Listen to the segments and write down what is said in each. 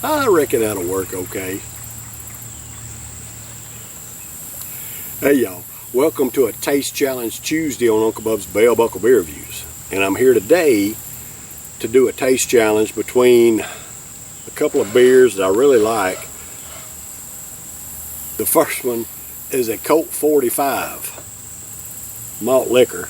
I reckon that'll work okay. Hey y'all, welcome to a Taste Challenge Tuesday on Uncle Bub's Bell Buckle Beer Reviews. And I'm here today to do a taste challenge between a couple of beers that I really like. The first one is a Colt 45 malt liquor.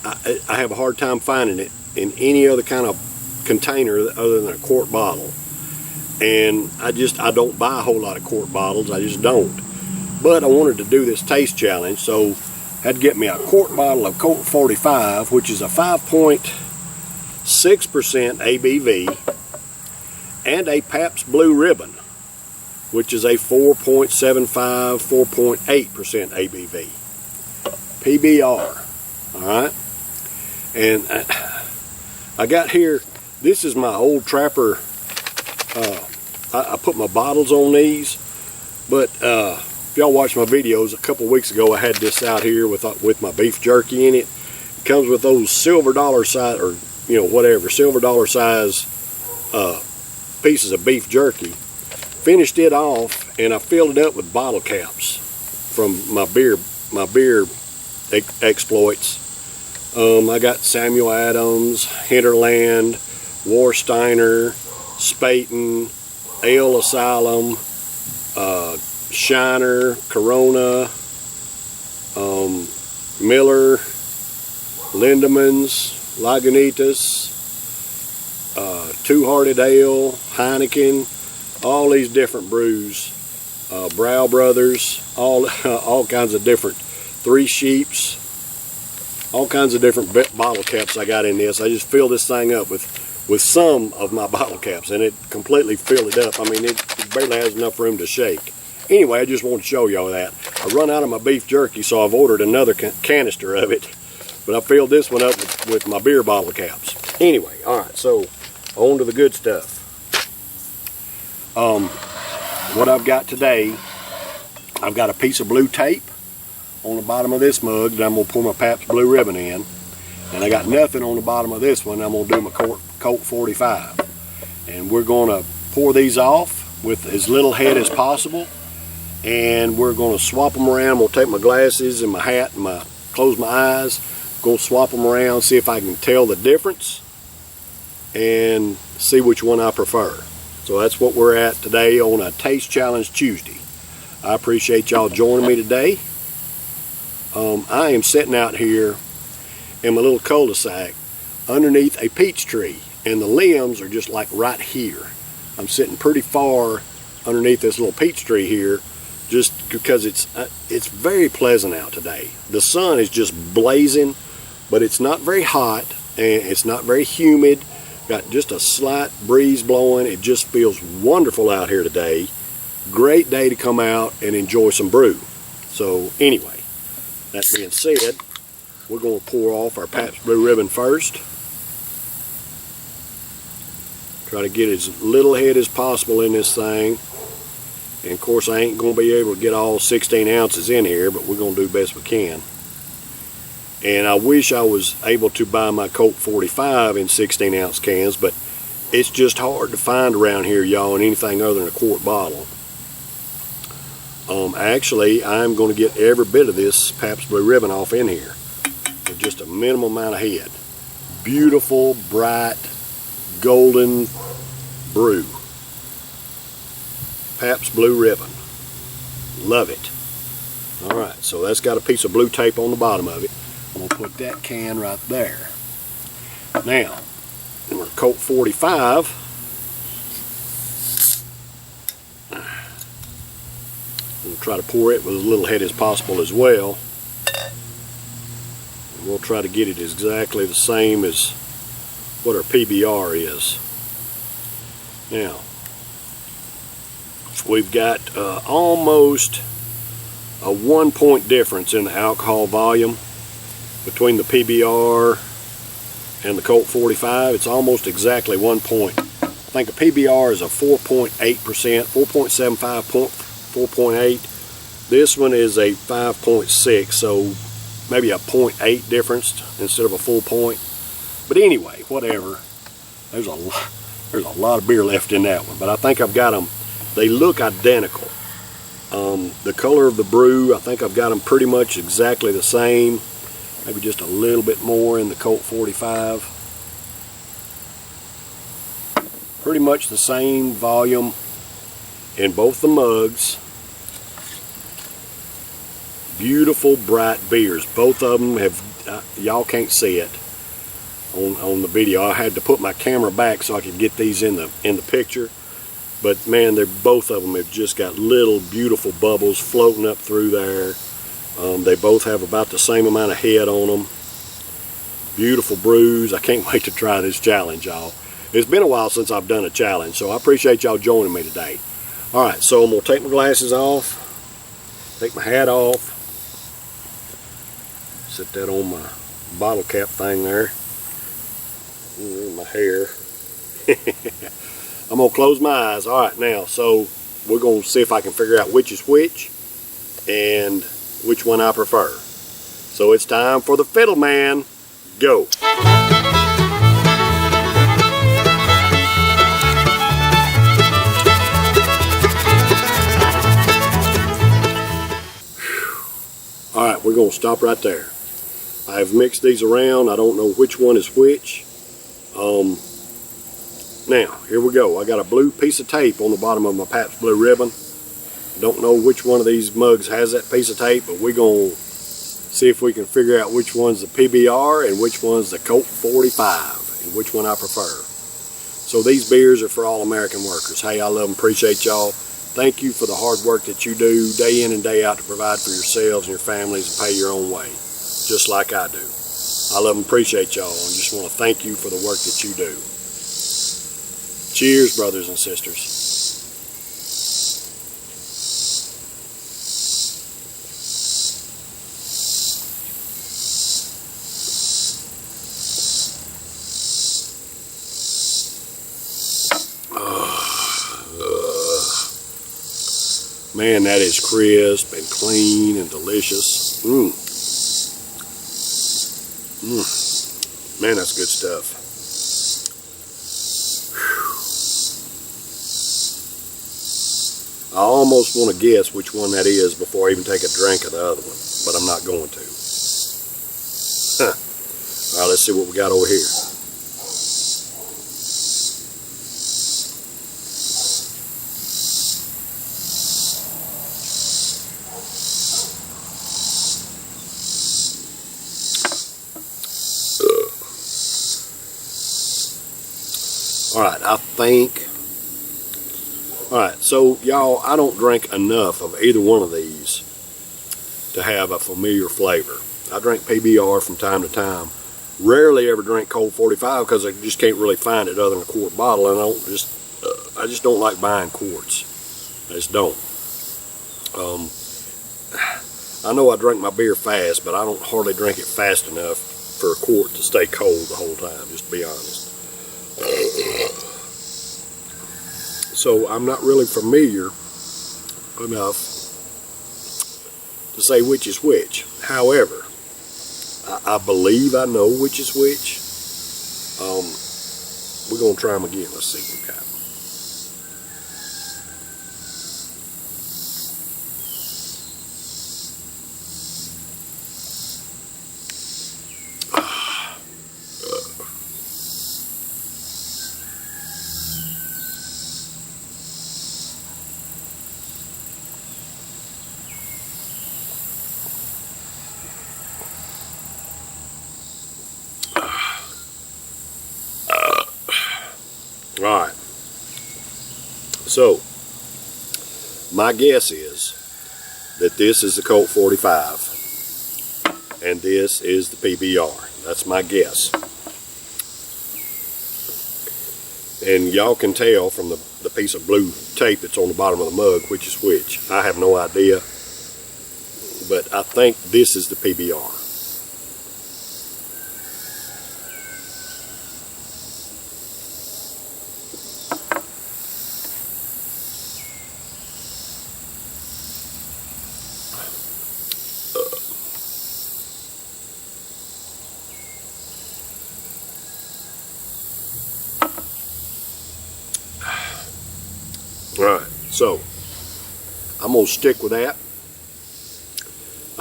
I have a hard time finding it in any other kind of container other than a quart bottle. And I don't buy a whole lot of quart bottles, I just don't. But I wanted to do this taste challenge, so I had to get me a quart bottle of Colt 45, which is a 5.6% ABV, and a Pabst Blue Ribbon, which is a 4.75, 4.8% ABV. PBR, alright? And I got here, this is my old Trapper, I put my bottles on these, but if y'all watched my videos, a couple weeks ago I had this out here with my beef jerky in it. It comes with those silver dollar size, or whatever, silver dollar size pieces of beef jerky. Finished it off and I filled it up with bottle caps from my beer exploits. I got Samuel Adams, Hinterland, Warsteiner, Spaten, Ale Asylum, Shiner, Corona, Miller, Lindemans, Lagunitas, Two Hearted Ale, Heineken, all these different brews, Brow Brothers, all kinds of different, Three Sheeps, all kinds of different bottle caps I got in this. I just filled this thing up with some of my bottle caps, and it completely filled it up. I mean, it barely has enough room to shake. Anyway, I just wanted to show y'all that. I run out of my beef jerky, so I've ordered another canister of it, but I filled this one up with my beer bottle caps. Anyway, alright, so on to the good stuff. What I've got today, I've got a piece of blue tape on the bottom of this mug that I'm going to pour my Pabst Blue Ribbon in. And I got nothing on the bottom of this one. I'm going to do my Colt 45. And we're going to pour these off with as little head as possible. And we're going to swap them around. I'm going to take my glasses and my hat and close my eyes. Going to swap them around, see if I can tell the difference. And see which one I prefer. So that's what we're at today on a Taste Challenge Tuesday. I appreciate y'all joining me today. I am sitting out here in my little cul-de-sac underneath a peach tree, and the limbs are just like right here. I'm sitting pretty far underneath this little peach tree here, just because it's very pleasant out today. The sun is just blazing, but it's not very hot and it's not very humid. Got just a slight breeze blowing. It just feels wonderful out here today. Great day to come out and enjoy some brew. So anyway, that being said, we're going to pour off our Pabst Blue Ribbon first. Try to get as little head as possible in this thing. And of course I ain't going to be able to get all 16 ounces in here, but we're going to do the best we can. And I wish I was able to buy my Colt 45 in 16 ounce cans, but it's just hard to find around here, y'all, in anything other than a quart bottle. Actually, I'm going to get every bit of this Pabst Blue Ribbon off in here with just a minimal amount of head. Beautiful, bright, golden brew. Pabst Blue Ribbon. Love it. Alright, so that's got a piece of blue tape on the bottom of it. I'm going to put that can right there. Now, we're Colt 45. We'll try to pour it with as little head as possible as well. And we'll try to get it exactly the same as what our PBR is. Now, we've got almost a 1 point difference in the alcohol volume between the PBR and the Colt 45. It's almost exactly 1 point. I think a PBR is a 4.8%, 4.75, 4.8. This one is a 5.6, so maybe a 0.8 difference instead of a full point. But anyway, whatever. There's There's a lot of beer left in that one, but I think I've got them. They look identical. The color of the brew, I think I've got them pretty much exactly the same. Maybe just a little bit more in the Colt 45. Pretty much the same volume in both the mugs. Beautiful bright beers. Both of them have, y'all can't see it on the video. I had to put my camera back so I could get these in the picture. But man, both of them have just got little beautiful bubbles floating up through there. They both have about the same amount of head on them. Beautiful brews. I can't wait to try this challenge, y'all. It's been a while since I've done a challenge, so I appreciate y'all joining me today. All right, so I'm gonna take my glasses off, take my hat off, set that on my bottle cap thing there. My hair. I'm gonna close my eyes. All right, now, so we're gonna see if I can figure out which is which and which one I prefer. So it's time for the Fiddle Man. Go. All right, we're gonna stop right there. I've mixed these around. I don't know which one is which. Now, here we go. I got a blue piece of tape on the bottom of my Pabst Blue Ribbon. Don't know which one of these mugs has that piece of tape, but we're going to see if we can figure out which one's the PBR and which one's the Colt 45 and which one I prefer. So these beers are for all American workers. Hey, I love and appreciate y'all. Thank you for the hard work that you do day in and day out to provide for yourselves and your families and pay your own way, just like I do. I love and appreciate y'all and just want to thank you for the work that you do. Cheers, brothers and sisters. Man, that is crisp and clean and delicious. Man, that's good stuff. I almost want to guess which one that is before I even take a drink of the other one, but I'm not going to. All right, let's see what we got over here. All right, I think. All right, so y'all, I don't drink enough of either one of these to have a familiar flavor. I drink PBR from time to time. Rarely ever drink Colt 45 because I just can't really find it other than a quart bottle, and I just don't like buying quarts. I just don't. I know I drink my beer fast, but I don't hardly drink it fast enough for a quart to stay cold the whole time, just to be honest. So I'm not really familiar enough to say which is which. However, I believe I know which is which. We're going to try them again. Let's see what we got. All right, so my guess is that this is the Colt 45 and this is the PBR. That's my guess. And y'all can tell from the piece of blue tape that's on the bottom of the mug which is which. I have no idea, but I think this is the PBR. Alright, so I'm going to stick with that.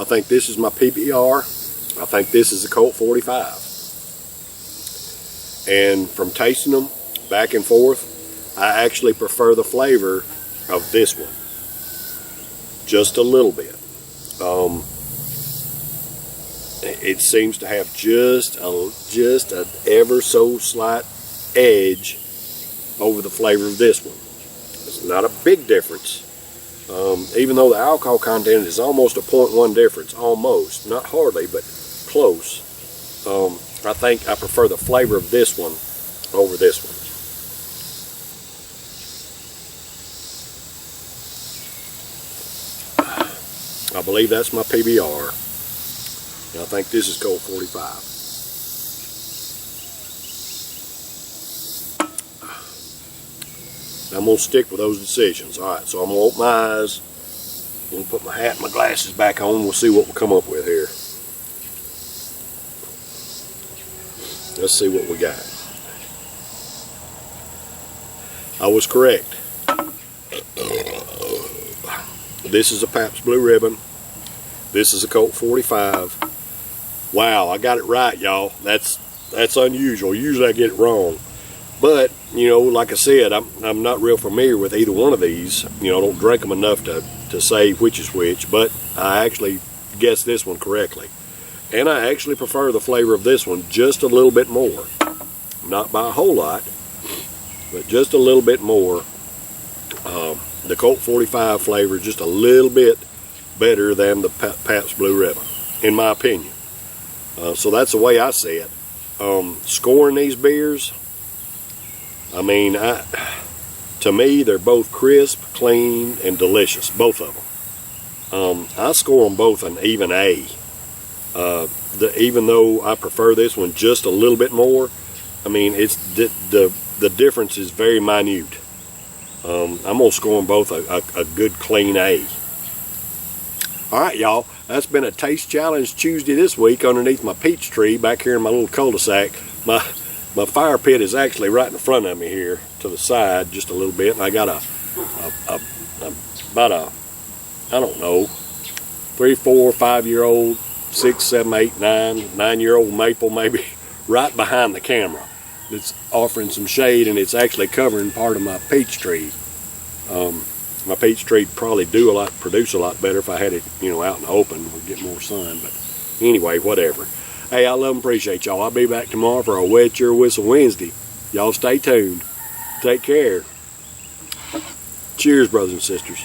I think this is my PBR. I think this is the Colt 45. And from tasting them back and forth, I actually prefer the flavor of this one. Just a little bit. It seems to have just an ever so slight edge over the flavor of this one. It's not a big difference. Even though the alcohol content is almost a 0.1 difference, almost, not hardly, but close. I think I prefer the flavor of this one over this one. I believe that's my PBR. And I think this is Colt 45. I'm going to stick with those decisions. Alright, so I'm going to open my eyes. I'm going to put my hat and my glasses back on. We'll see what we come up with here. Let's see what we got. I was correct. This is a Pabst Blue Ribbon. This is a Colt 45. Wow, I got it right, y'all. That's unusual. Usually I get it wrong. But, you know, like I said, I'm not real familiar with either one of these. You know, I don't drink them enough to say which is which, but I actually guessed this one correctly. And I actually prefer the flavor of this one just a little bit more. Not by a whole lot, but just a little bit more. The Colt 45 flavor is just a little bit better than the Pabst Blue Ribbon, in my opinion. So that's the way I see it. Scoring these beers, I mean, to me, they're both crisp, clean, and delicious, both of them. I score them both an even A. Even though I prefer this one just a little bit more, I mean, it's the difference is very minute. I'm going to score them both a good, clean A. Alright, y'all, that's been a Taste Challenge Tuesday this week underneath my peach tree back here in my little cul-de-sac. My fire pit is actually right in front of me here to the side just a little bit, and I got about a I don't know, 3, 4, 5-year-old, 6, 7, 8, 9-year-old maple maybe right behind the camera. It's offering some shade, and it's actually covering part of my peach tree. My peach tree would probably produce a lot better if I had it, you know, out in the open. We'd get more sun, but anyway, whatever. Hey, I love and appreciate y'all. I'll be back tomorrow for a Wet Your Whistle Wednesday. Y'all stay tuned. Take care. Cheers, brothers and sisters.